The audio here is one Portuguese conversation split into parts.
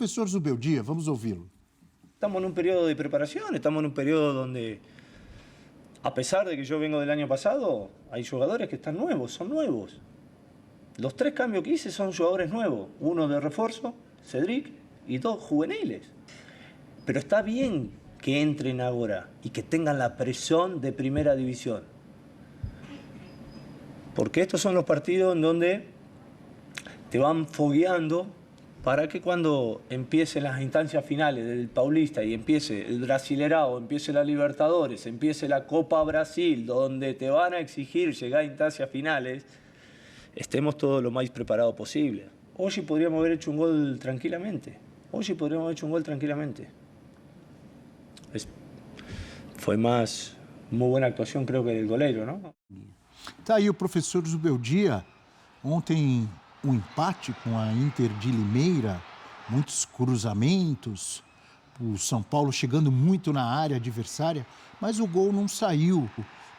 Professor Zubeldia, vamos ouvi-lo. Estamos num período de preparación, estamos num período donde, a pesar de que yo vengo del año pasado, hay jugadores que están nuevos, son nuevos. Los 3 cambios que hice son jugadores nuevos, uno de refuerzo, Cedric, y 2 juveniles. Pero está bien que entren ahora y que tengan la presión de primera división. Porque estos son los partidos en donde te van fogueando para que cuando empiecen las instancias finales del Paulista y empiece el Brasilerao, empiece la Libertadores, empiece la Copa Brasil, donde te van a exigir llegar a instancias finales, estemos todo lo más preparados posible. Hoy podríamos haber hecho un gol tranquilamente. Foi mais uma boa atuação, creio que, do goleiro, não? Tá aí o professor Zubeldia. Ontem, um empate com a Inter de Limeira, muitos cruzamentos, o São Paulo chegando muito na área adversária, mas o gol não saiu.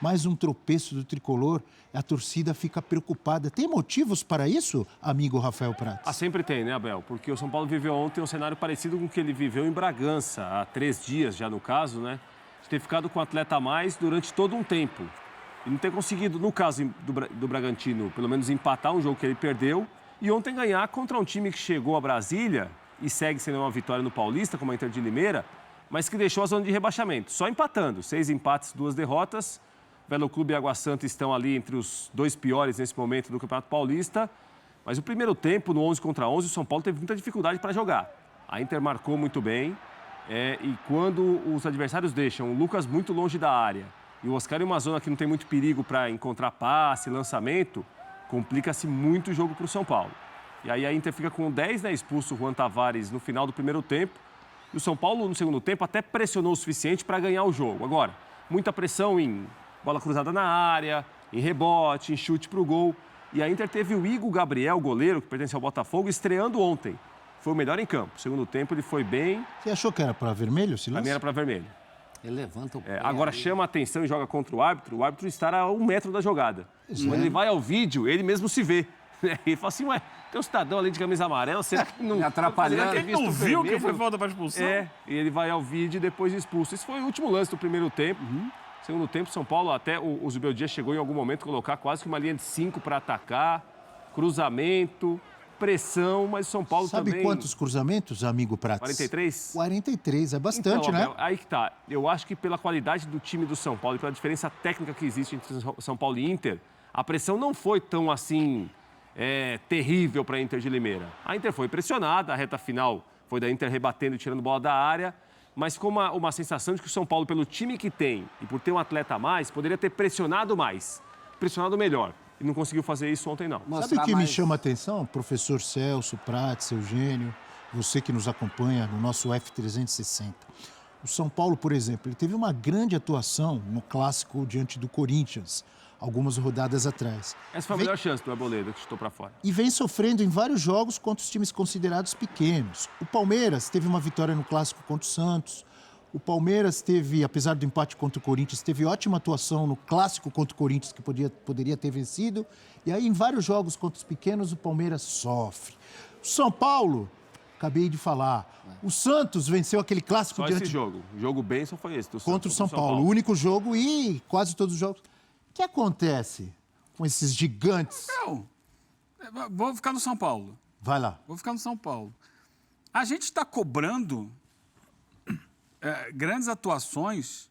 Mais um tropeço do tricolor, a torcida fica preocupada. Tem motivos para isso, amigo Rafael Prats? Ah, sempre tem, né, Abel? Porque o São Paulo viveu ontem um cenário parecido com o que ele viveu em Bragança, há 3 dias já no caso, né? De ter ficado com o atleta a mais durante todo um tempo. E não ter conseguido, no caso do Bragantino, pelo menos empatar um jogo que ele perdeu e ontem ganhar contra um time que chegou a Brasília e segue sendo uma vitória no Paulista, como a Inter de Limeira, mas que deixou a zona de rebaixamento. Só empatando, 6 empates, 2 derrotas. Velo Clube e Água Santa estão ali entre os 2 piores nesse momento do Campeonato Paulista. Mas o primeiro tempo, no 11 contra 11, o São Paulo teve muita dificuldade para jogar. A Inter marcou muito bem. E quando os adversários deixam o Lucas muito longe da área e o Oscar em uma zona que não tem muito perigo para encontrar passe, lançamento, complica-se muito o jogo para o São Paulo. E aí a Inter fica com 10, né, expulso o Juan Tavares no final do primeiro tempo. E o São Paulo, no segundo tempo, até pressionou o suficiente para ganhar o jogo. Agora, muita pressão em bola cruzada na área, em rebote, em chute para o gol. E a Inter teve o Igor Gabriel, goleiro, que pertence ao Botafogo, estreando ontem. Foi o melhor em campo. Segundo tempo, ele foi bem. Você achou que era para vermelho, Silas? Pra mim era para vermelho. Ele levanta o pé. Agora chama a atenção e joga contra o árbitro está a 1 metro da jogada. Quando ele vai ao vídeo, ele mesmo se vê. Ele fala assim, ué, tem um cidadão ali de camisa amarela, será que não... atrapalhando. Ele não viu que foi falta para expulsão? E ele vai ao vídeo e depois expulso. Esse foi o último lance do primeiro tempo. Segundo tempo, São Paulo, até o Zubeldia chegou em algum momento a colocar quase que uma linha de 5 para atacar, cruzamento, pressão, mas o São Paulo também... Sabe quantos cruzamentos, amigo Prats? 43? 43, é bastante, então, né? Abel, aí que tá. Eu acho que pela qualidade do time do São Paulo e pela diferença técnica que existe entre São Paulo e Inter, a pressão não foi tão assim terrível para a Inter de Limeira. A Inter foi pressionada, a reta final foi da Inter rebatendo e tirando bola da área, mas com uma sensação de que o São Paulo, pelo time que tem e por ter um atleta a mais, poderia ter pressionado mais, pressionado melhor. E não conseguiu fazer isso ontem, não. Sabe o que me chama a atenção? Professor Celso, Prats, Eugênio, você que nos acompanha no nosso F360. O São Paulo, por exemplo, ele teve uma grande atuação no Clássico diante do Corinthians, algumas rodadas atrás. Essa foi a melhor chance do Arboleda, que chutou para fora. E vem sofrendo em vários jogos contra os times considerados pequenos. O Palmeiras teve uma vitória no Clássico contra o Santos. O Palmeiras teve, apesar do empate contra o Corinthians, teve ótima atuação no Clássico contra o Corinthians, que poderia ter vencido. E aí, em vários jogos contra os pequenos, o Palmeiras sofre. O São Paulo, acabei de falar, o Santos venceu aquele Clássico Só diante... esse jogo. O jogo bem só foi esse. Contra o São Paulo. O único jogo e quase todos os jogos. O que acontece com esses gigantes? Não, vou ficar no São Paulo. Vai lá. Vou ficar no São Paulo. A gente está cobrando grandes atuações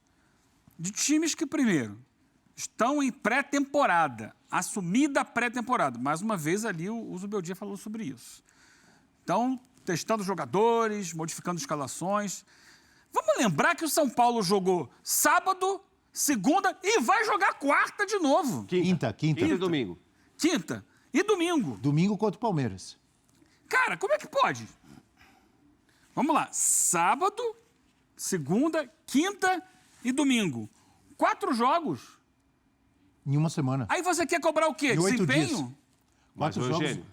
de times que, primeiro, estão em pré-temporada, assumida a pré-temporada. Mais uma vez ali o Zubeldia falou sobre isso. Então, testando jogadores, modificando escalações. Vamos lembrar que o São Paulo jogou sábado, segunda e vai jogar quarta de novo. Quinta e domingo. Quinta e domingo. Domingo contra o Palmeiras. Cara, como é que pode? Vamos lá. Sábado, segunda, quinta e domingo. 4 jogos. Em uma semana. Aí você quer cobrar o quê? Em 8 Desempenho? dias. Mas, Eugênio,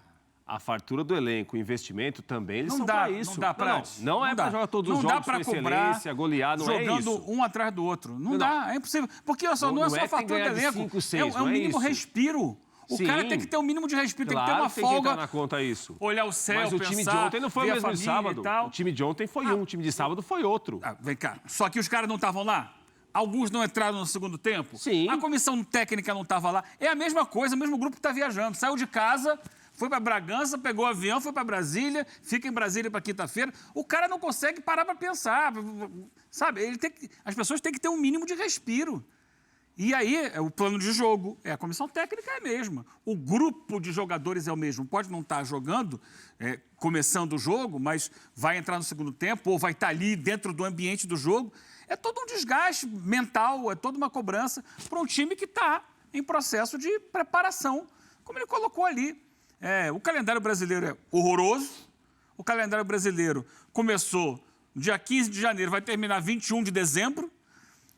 a fartura do elenco, o investimento também, eles Não são dá, para isso. não dá pra... Não é para jogar todos os jogos com excelência, golear, não é isso. Jogando um atrás do outro. Não dá, é impossível. Porque olha só, não é só a fartura do elenco, 5, 6, é um mínimo respiro. O Sim. cara tem que ter um mínimo de respeito, Claro, tem que ter uma tem que folga. entrar na conta isso. Olhar o céu, Mas o pensar, time de ontem não foi o ver a mesmo de família sábado. e tal. O time de ontem foi um, o time de sábado foi outro. Vem cá, só que os caras não estavam lá? Alguns não entraram no segundo tempo? Sim. A comissão técnica não estava lá? É a mesma coisa, o mesmo grupo que está viajando. Saiu de casa, foi para Bragança, pegou o avião, foi para Brasília, fica em Brasília para quinta-feira. O cara não consegue parar para pensar, sabe? As pessoas têm que ter um mínimo de respiro. E aí, o plano de jogo, a comissão técnica é a mesma. O grupo de jogadores é o mesmo. Pode não estar jogando, começando o jogo, mas vai entrar no segundo tempo ou vai estar ali dentro do ambiente do jogo. É todo um desgaste mental, é toda uma cobrança para um time que está em processo de preparação, como ele colocou ali. O calendário brasileiro é horroroso. O calendário brasileiro começou dia 15 de janeiro, vai terminar 21 de dezembro.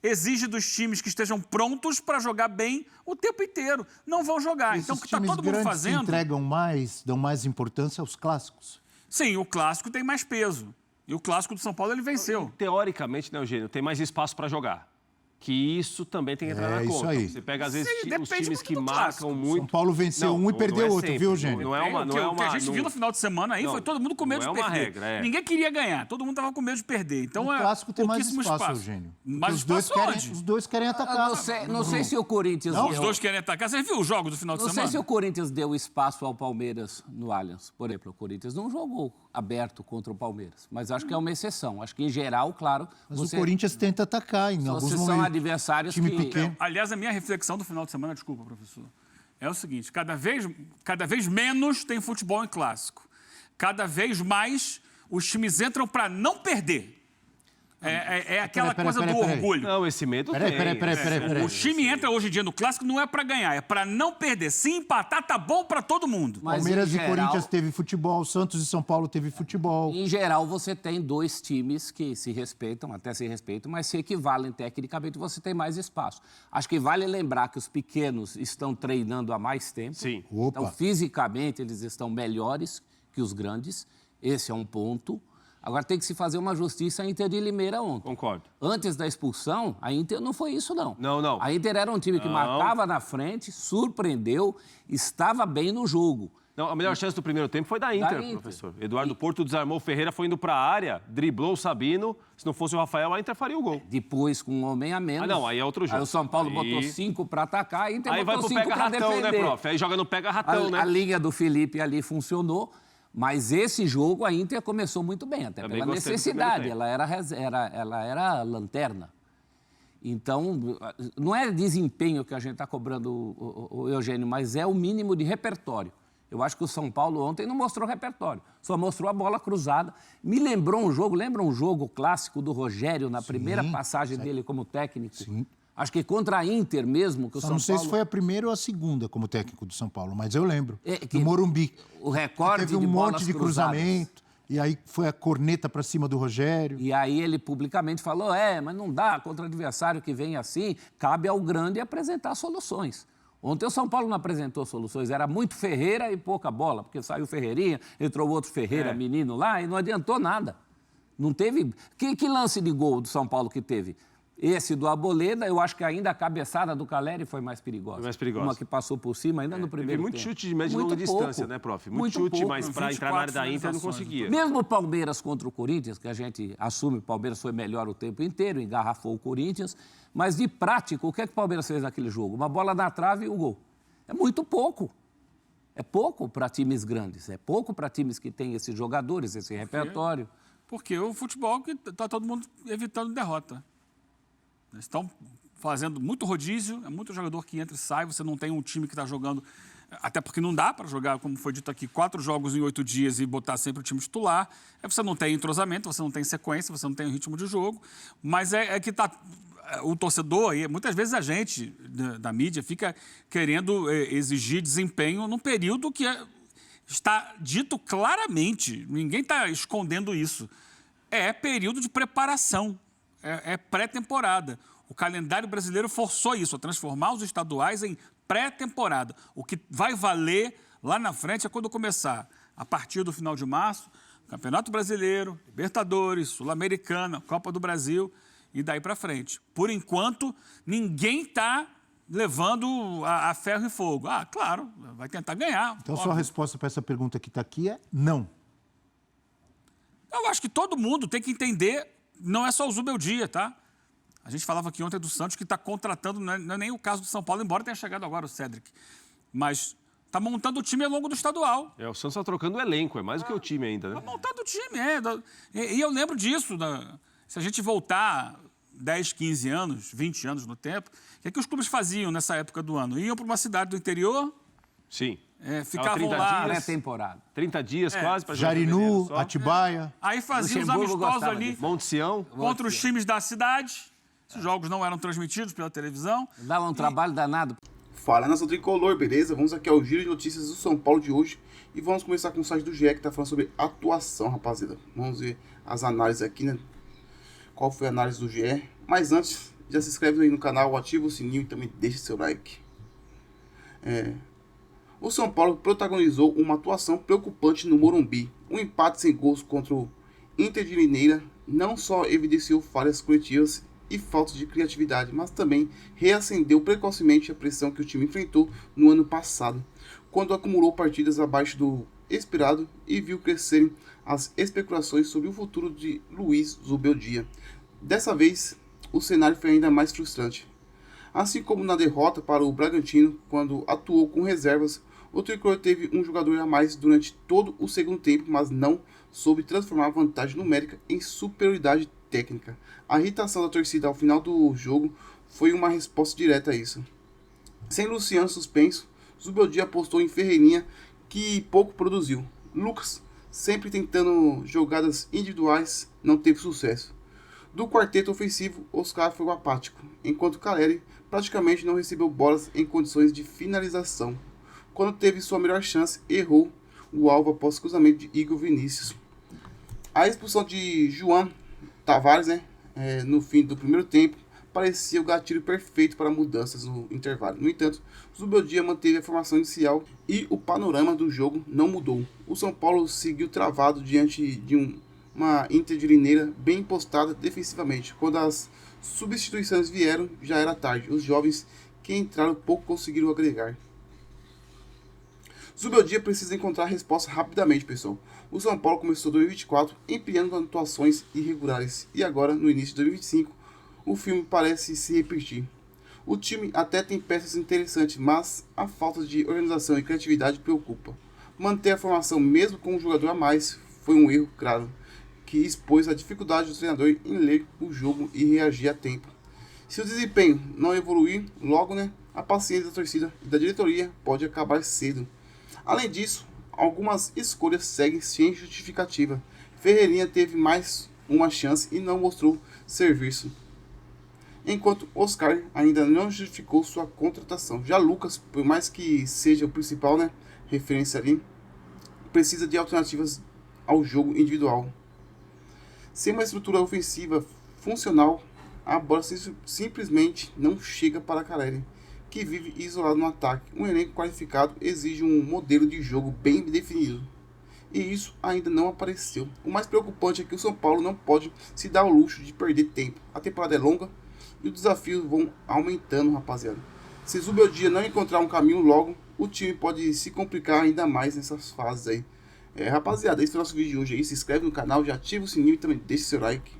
Exige dos times que estejam prontos para jogar bem o tempo inteiro. Não vão jogar. Então, o que está todo mundo fazendo... entregam mais, dão mais importância aos clássicos. Sim, o clássico tem mais peso. E o clássico do São Paulo, ele venceu. Teoricamente, né, Eugênio, tem mais espaço para jogar. Que isso também tem que entrar na isso conta. aí. Você pega, às vezes, Sim, os depende times muito que do marcam clássico. muito... São Paulo venceu um e perdeu outro, sempre, viu, Eugênio? Não é uma... O que a gente viu no final de semana aí foi todo mundo com medo de perder. Regra, Ninguém queria ganhar, todo mundo estava com medo de perder. Então, O clássico tem mais pouquíssimo espaço, Eugênio. Mais Os dois espaço onde? os dois querem atacar. Não sei se o Corinthians... Os dois querem atacar. Você viu o jogo do final de Não semana? sei se o Corinthians deu espaço ao Palmeiras no Allianz. Por exemplo, o Corinthians não jogou aberto contra o Palmeiras. Mas acho que é uma exceção. Acho que, em geral, claro... Mas o Corinthians tenta atacar em alguns Vocês momentos. são adversários Time que... pequeno. Aliás, a minha reflexão do final de semana, desculpa, professor, é o seguinte: cada vez menos tem futebol em clássico. Cada vez mais os times entram para não perder. É aquela coisa do orgulho. Não, esse medo tem. Peraí. O time entra hoje em dia no clássico não é para ganhar, é para não perder. Se empatar, tá bom para todo mundo. Mas, Palmeiras em e geral- Corinthians teve futebol, Santos e São Paulo teve futebol. Em geral, você tem dois times que se respeitam, até se respeitam, mas se equivalem tecnicamente, você tem mais espaço. Acho que vale lembrar que os pequenos estão treinando há mais tempo. Sim. Opa. Então, fisicamente, eles estão melhores que os grandes. Esse é um ponto. Agora, tem que se fazer uma justiça à Inter de Limeira ontem. Concordo. Antes da expulsão, a Inter não foi isso, não. Não. A Inter era um time que marcava na frente, surpreendeu, estava bem no jogo. Não, a melhor chance do primeiro tempo foi da Inter, professor. Eduardo Porto desarmou o Ferreira, foi indo para a área, driblou o Sabino. Se não fosse o Rafael, a Inter faria o gol. Depois, com um homem a menos. Não, aí é outro jogo. Aí o São Paulo Aí- botou 5 para atacar, a Inter Aí vai botou pro 5 para pega-ratão, né, defender. prof? Aí joga no pega-ratão, né? A linha do Felipe ali funcionou, mas esse jogo a Inter começou muito bem, até Também pela gostei do necessidade. primeiro Ela era lanterna. Então, não é desempenho que a gente está cobrando, o Eugênio, mas é o mínimo de repertório. Eu acho que o São Paulo ontem não mostrou repertório, só mostrou a bola cruzada. Me lembrou um jogo, lembra um jogo clássico do Rogério, na primeira passagem dele como técnico? Sim. Acho que contra a Inter mesmo, que o Só São não sei Paulo... se foi a primeira ou a segunda como técnico do São Paulo, mas eu lembro. que do Morumbi. O recorde Teve um de bolas monte de cruzadas. cruzamento, e aí foi a corneta para cima do Rogério. E aí ele publicamente falou, mas não dá, contra adversário que vem assim, cabe ao grande apresentar soluções. Ontem o São Paulo não apresentou soluções, era muito Ferreira e pouca bola, porque saiu Ferreirinha, entrou outro Ferreira, menino lá, e não adiantou nada. Não teve... Que lance de gol do São Paulo que teve? Esse do Arboleda, eu acho que ainda a cabeçada do Caleri foi mais perigosa. Foi mais perigosa. Uma que passou por cima ainda no primeiro Teve muito tempo. chute de média e longa distância, né, prof? Muito chute, pouco. mas para entrar na área da Inter não conseguia. Mesmo o Palmeiras contra o Corinthians, que a gente assume que o Palmeiras foi melhor o tempo inteiro, engarrafou o Corinthians, mas de prática, o que é que o Palmeiras fez naquele jogo? Uma bola na trave e o gol. É muito pouco. É pouco para times grandes, é pouco para times que têm esses jogadores, esse repertório. Porque o futebol que está todo mundo evitando derrota. Eles estão fazendo muito rodízio, é muito jogador que entra e sai, você não tem um time que está jogando, até porque não dá para jogar, como foi dito aqui, 4 jogos em 8 dias e botar sempre o time titular. Você não tem entrosamento, você não tem sequência, você não tem ritmo de jogo, mas é que está... O torcedor, e muitas vezes a gente da mídia fica querendo exigir desempenho num período que está dito claramente, ninguém está escondendo isso. É período de preparação, é pré-temporada. O calendário brasileiro forçou isso, a transformar os estaduais em pré-temporada. O que vai valer lá na frente é quando começar, a partir do final de março, Campeonato Brasileiro, Libertadores, Sul-Americana, Copa do Brasil e daí para frente. Por enquanto, ninguém está levando a ferro e fogo. Ah, claro, vai tentar ganhar. Então, óbvio. sua resposta para essa pergunta que está aqui é não. Eu acho que todo mundo tem que entender, não é só o Zubeldia, tá? A gente falava aqui ontem do Santos que está contratando, não é nem o caso do São Paulo, embora tenha chegado agora o Cédric, mas está montando o time ao longo do estadual. O Santos está trocando o elenco, é mais do que o time ainda, né? Está montando o time, E eu lembro disso, se a gente voltar 10, 15 anos, 20 anos no tempo, o que é que os clubes faziam nessa época do ano? Iam para uma cidade do interior, Sim. ficavam 30 lá... dias. Pré-temporada. 30 dias quase para Jarinu, Atibaia. Aí faziam os Luxemburgo amistosos gostava ali disso. Monte Sião. contra os times da cidade. Esses jogos não eram transmitidos pela televisão. Dava um trabalho danado. Fala, nação tricolor, beleza? Vamos aqui ao giro de notícias do São Paulo de hoje e vamos começar com o site do GE que tá falando sobre atuação, rapaziada. Vamos ver as análises aqui, né? Qual foi a análise do GE? Mas antes, já se inscreve aí no canal, ativa o sininho e também deixa seu like. O São Paulo protagonizou uma atuação preocupante no Morumbi. Um empate sem gols contra o Inter de Limeira não só evidenciou falhas coletivas e falta de criatividade, mas também reacendeu precocemente a pressão que o time enfrentou no ano passado, quando acumulou partidas abaixo do esperado e viu crescerem as especulações sobre o futuro de Luiz Zubeldia. Dessa vez, o cenário foi ainda mais frustrante. Assim como na derrota para o Bragantino, quando atuou com reservas, o tricolor teve um jogador a mais durante todo o segundo tempo, mas não soube transformar a vantagem numérica em superioridade técnica. A irritação da torcida ao final do jogo foi uma resposta direta a isso. Sem Luciano suspenso, Zubeldia apostou em Ferreirinha, que pouco produziu. Lucas, sempre tentando jogadas individuais, não teve sucesso. Do quarteto ofensivo, Oscar foi apático, enquanto Caleri praticamente não recebeu bolas em condições de finalização. Quando teve sua melhor chance, errou o alvo após cruzamento de Igor Vinícius. A expulsão de João Tavares, no fim do primeiro tempo, parecia o gatilho perfeito para mudanças no intervalo. No entanto, Zubeldia manteve a formação inicial e o panorama do jogo não mudou. O São Paulo seguiu travado diante de uma Inter de Limeira bem postada defensivamente. Quando as substituições vieram, já era tarde. Os jovens que entraram pouco conseguiram agregar. Zubeldia precisa encontrar a resposta rapidamente, pessoal. O São Paulo começou 2024 empenhando atuações irregulares e agora, no início de 2025, o filme parece se repetir. O time até tem peças interessantes, mas a falta de organização e criatividade preocupa. Manter a formação mesmo com um jogador a mais foi um erro claro, que expôs a dificuldade do treinador em ler o jogo e reagir a tempo. Se o desempenho não evoluir logo, a paciência da torcida e da diretoria pode acabar cedo. Além disso, algumas escolhas seguem sem justificativa. Ferreirinha teve mais uma chance e não mostrou serviço, enquanto Oscar ainda não justificou sua contratação. Já Lucas, por mais que seja o principal referência ali, precisa de alternativas ao jogo individual. Sem uma estrutura ofensiva funcional, a bola simplesmente não chega para Caleri, que vive isolado no ataque. Um elenco qualificado exige um modelo de jogo bem definido, e isso ainda não apareceu. O mais preocupante é que o São Paulo não pode se dar ao luxo de perder tempo. A temporada é longa e os desafios vão aumentando, rapaziada. Se Zubeldia não encontrar um caminho logo, o time pode se complicar ainda mais nessas fases aí. Rapaziada, esse foi o nosso vídeo de hoje aí. Se inscreve no canal, já ativa o sininho e também deixa seu like.